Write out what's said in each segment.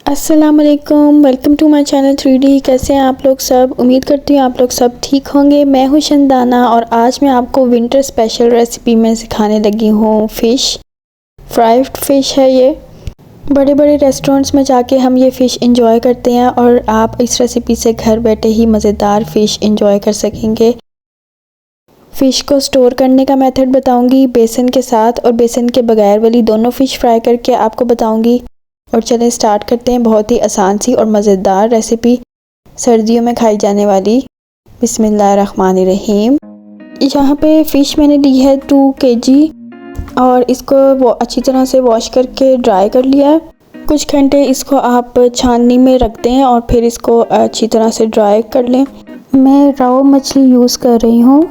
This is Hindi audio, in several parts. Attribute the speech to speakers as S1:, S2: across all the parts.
S1: अस्सलाम वालेकुम, welcome to my channel 3D। कैसे हैं आप लोग सब? उम्मीद करती हूँ आप लोग सब ठीक होंगे। मैं हूँ शंदाना और आज मैं आपको विंटर स्पेशल रेसिपी में सिखाने लगी हूँ फ़िश। फ्राइड फ़िश है ये। बड़े बड़े रेस्टोरेंट्स में जाके हम ये फ़िश इंजॉय करते हैं और आप इस रेसिपी से घर बैठे ही मज़ेदार फ़िश इंजॉय कर सकेंगे। फ़िश को स्टोर करने का मेथड बताऊँगी, बेसन के साथ और बेसन के बगैर वाली दोनों फ़िश फ्राई करके आपको बताऊँगी। और चलें स्टार्ट करते हैं बहुत ही आसान सी और मज़ेदार रेसिपी, सर्दियों में खाई जाने वाली। बिस्मिल्लाहिर्रहमानिर्रहीम। यहाँ पे फ़िश मैंने ली है 2 kg और इसको अच्छी तरह से वॉश करके ड्राई कर लिया है। कुछ घंटे इसको आप छाननी में रख दें और फिर इसको अच्छी तरह से ड्राई कर लें। मैं राव मछली यूज़ कर रही हूँ।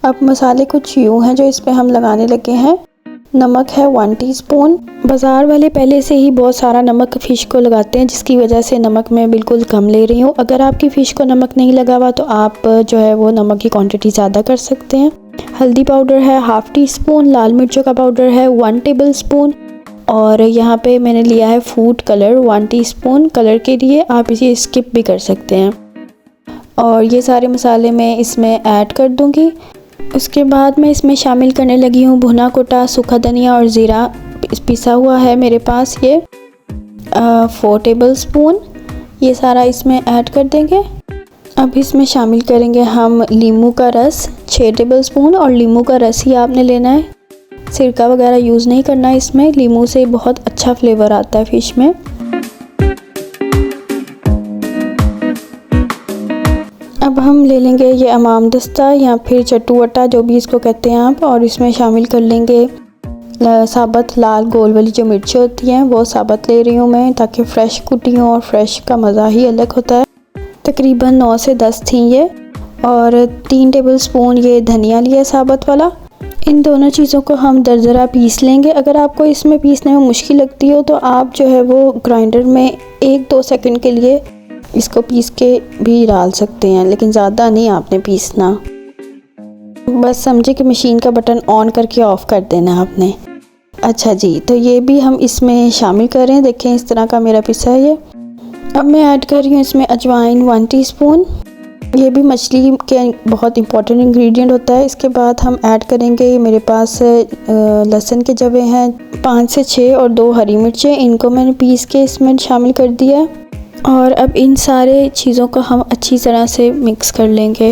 S1: अब मसाले कुछ यूँ हैं जो इस पर हम लगाने लगे हैं। नमक है 1 टीस्पून। बाज़ार वाले पहले से ही बहुत सारा नमक फ़िश को लगाते हैं, जिसकी वजह से नमक मैं बिल्कुल कम ले रही हूँ। अगर आपकी फ़िश को नमक नहीं लगा हुआ तो आप जो है वो नमक की क्वांटिटी ज़्यादा कर सकते हैं। हल्दी पाउडर है 1/2 टीस्पून। लाल मिर्चों का पाउडर है 1 टेबलस्पून। और यहाँ पे मैंने लिया है फूड कलर 1 टीस्पून। कलर के लिए आप इसे स्किप भी कर सकते हैं। और ये सारे मसाले मैं इसमें ऐड कर दूँगी। उसके बाद मैं इसमें शामिल करने लगी हूँ भुना कुटा सूखा धनिया और ज़ीरा पिसा हुआ है मेरे पास, ये 4 टेबलस्पून। ये सारा इसमें ऐड कर देंगे। अब इसमें शामिल करेंगे हम नींबू का रस 6 टेबलस्पून। और नींबू का रस ही आपने लेना है, सिरका वगैरह यूज़ नहीं करना है इसमें। नींबू से बहुत अच्छा फ्लेवर आता है फ़िश में। अब हम ले लेंगे ये अमाम दस्ता या फिर चटुवटा, जो भी इसको कहते हैं आप, और इसमें शामिल कर लेंगे साबुत लाल गोल वाली जो मिर्चें होती हैं, वो साबुत ले रही हूँ मैं, ताकि फ़्रेश कुटी हो और फ्रेश का मज़ा ही अलग होता है। तकरीबन 9 से 10 थी ये। और 3 टेबलस्पून ये धनिया लिया साबुत वाला। इन दोनों चीज़ों को हम दरदरा पीस लेंगे। अगर आपको इसमें पीसने में मुश्किल लगती हो तो आप जो है वो ग्राइंडर में 1-2 सेकंड के लिए इसको पीस के भी डाल सकते हैं, लेकिन ज़्यादा नहीं आपने पीसना। बस समझे कि मशीन का बटन ऑन करके ऑफ़ कर देना आपने। अच्छा जी, तो ये भी हम इसमें शामिल करें। देखें इस तरह का मेरा पिसा है ये। अब मैं ऐड कर रही हूँ इसमें अजवाइन 1 टीस्पून। ये भी मछली के बहुत इंपॉर्टेंट इंग्रेडिएंट होता है। इसके बाद हम ऐड करेंगे, मेरे पास लहसुन के जवे हैं 5 से 6 और 2 हरी मिर्चें, इनको मैंने पीस के इसमें शामिल कर दिया। और अब इन सारे चीज़ों को हम अच्छी तरह से मिक्स कर लेंगे।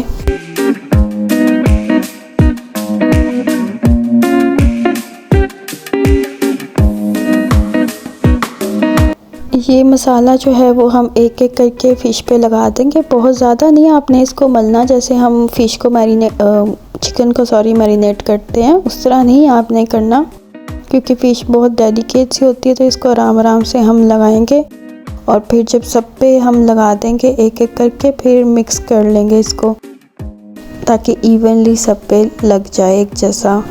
S1: ये मसाला जो है वो हम एक एक करके फ़िश पे लगा देंगे। बहुत ज़्यादा नहीं आपने इसको मलना, जैसे हम फ़िश को चिकन को मैरिनेट करते हैं उस तरह नहीं आपने करना, क्योंकि फ़िश बहुत डेलिकेट सी होती है। तो इसको आराम आराम से हम लगाएंगे और फिर जब सब पे हम लगा देंगे एक एक करके, फिर मिक्स कर लेंगे इसको, ताकि इवनली सब पे लग जाए एक जैसा।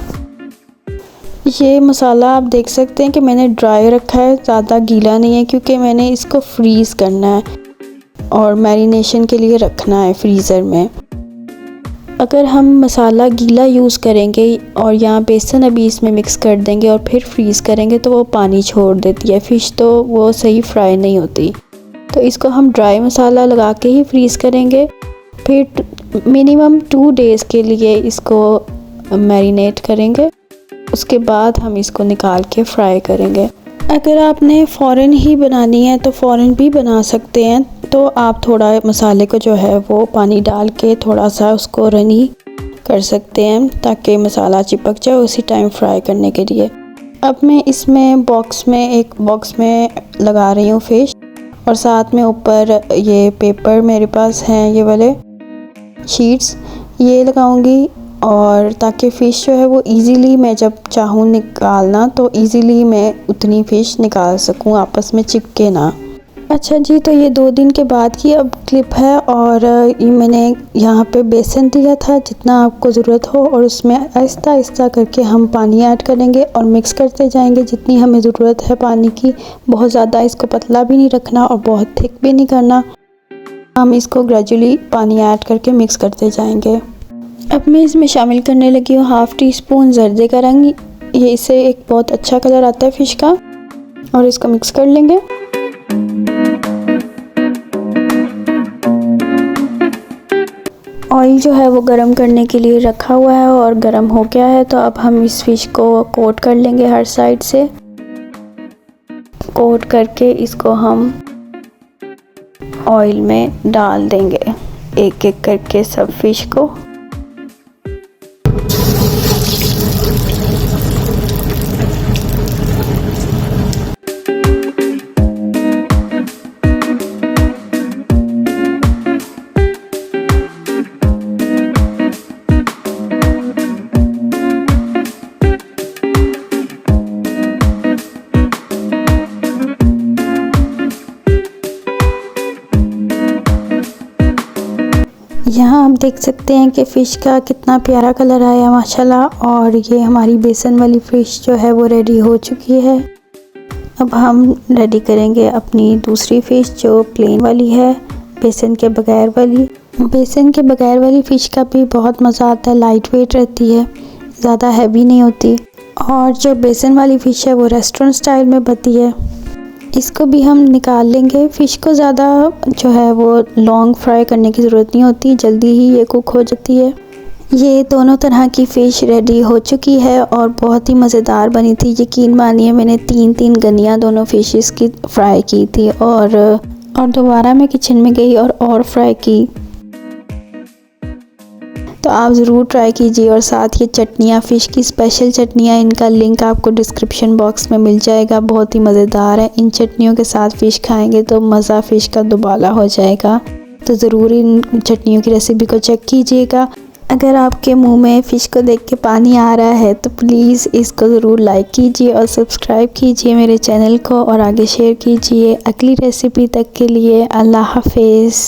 S1: ये मसाला आप देख सकते हैं कि मैंने ड्राई रखा है, ज़्यादा गीला नहीं है, क्योंकि मैंने इसको फ्रीज़ करना है और मैरिनेशन के लिए रखना है फ्रीज़र में। अगर हम मसाला गीला यूज़ करेंगे और यहाँ बेसन अभी इसमें मिक्स कर देंगे और फिर फ्रीज़ करेंगे तो वो पानी छोड़ देती है फ़िश, तो वो सही फ्राई नहीं होती। तो इसको हम ड्राई मसाला लगा के ही फ्रीज़ करेंगे। फिर मिनिमम 2 डेज़ के लिए इसको मैरिनेट करेंगे। उसके बाद हम इसको निकाल के फ्राई करेंगे। अगर आपने फ़ौरन ही बनानी है तो फ़ौरन भी बना सकते हैं। तो आप थोड़ा मसाले को जो है वो पानी डाल के थोड़ा सा उसको रनी कर सकते हैं, ताकि मसाला चिपक जाए उसी टाइम फ्राई करने के लिए। अब मैं इसमें एक बॉक्स में लगा रही हूँ फ़िश, और साथ में ऊपर ये पेपर मेरे पास हैं, ये वाले शीट्स, ये लगाऊंगी। और ताकि फ़िश जो है वो इजीली मैं जब चाहूँ निकालना तो इजीली मैं उतनी फ़िश निकाल सकूँ, आपस में चिपके ना। अच्छा जी, तो ये 2 दिन के बाद की अब क्लिप है। और ये मैंने यहाँ पे बेसन दिया था जितना आपको ज़रूरत हो, और उसमें आहिस्ता आहिस्ता करके हम पानी ऐड करेंगे और मिक्स करते जाएंगे जितनी हमें ज़रूरत है पानी की। बहुत ज़्यादा इसको पतला भी नहीं रखना और बहुत थिक भी नहीं करना। हम इसको ग्रेजुअली पानी ऐड करके मिक्स करते जाएंगे। अब मैं इसमें शामिल करने लगी हूँ 1/2 टीस्पून जर्दे का रंग। ये इससे एक बहुत अच्छा कलर आता है फ़िश का, और इसको मिक्स कर लेंगे। ऑयल जो है वो गरम करने के लिए रखा हुआ है और गरम हो गया है। तो अब हम इस फिश को कोट कर लेंगे हर साइड से। कोट करके इसको हम ऑयल में डाल देंगे एक एक करके सब फिश को। यहाँ आप देख सकते हैं कि फ़िश का कितना प्यारा कलर आया माशाल्लाह। और ये हमारी बेसन वाली फ़िश जो है वो रेडी हो चुकी है। अब हम रेडी करेंगे अपनी दूसरी फ़िश जो प्लेन वाली है, बेसन के बगैर वाली। बेसन के बगैर वाली फ़िश का भी बहुत मज़ा आता है, लाइट वेट रहती है, ज़्यादा हैवी नहीं होती। और जो बेसन वाली फ़िश है वो रेस्टोरेंट स्टाइल में बनती है। इसको भी हम निकाल लेंगे। फ़िश को ज़्यादा जो है वो लॉन्ग फ्राई करने की ज़रूरत नहीं होती, जल्दी ही ये कुक हो जाती है। ये दोनों तरह की फ़िश रेडी हो चुकी है और बहुत ही मज़ेदार बनी थी। यकीन मानिए मैंने 3-3 गनियाँ दोनों फ़िशेस की फ्राई की थी और दोबारा मैं किचन में गई और फ्राई की। तो आप ज़रूर ट्राई कीजिए। और साथ ये चटनियाँ, फ़िश की स्पेशल चटनियाँ, इनका लिंक आपको डिस्क्रिप्शन बॉक्स में मिल जाएगा। बहुत ही मज़ेदार है। इन चटनियों के साथ फ़िश खाएंगे तो मज़ा फ़िश का दुबाला हो जाएगा। तो ज़रूर इन चटनियों की रेसिपी को चेक कीजिएगा। अगर आपके मुंह में फ़िश को देख के पानी आ रहा है तो प्लीज़ इसको ज़रूर लाइक कीजिए और सब्सक्राइब कीजिए मेरे चैनल को और आगे शेयर कीजिए। अगली रेसिपी तक के लिए अल्लाह हाफ़िज़।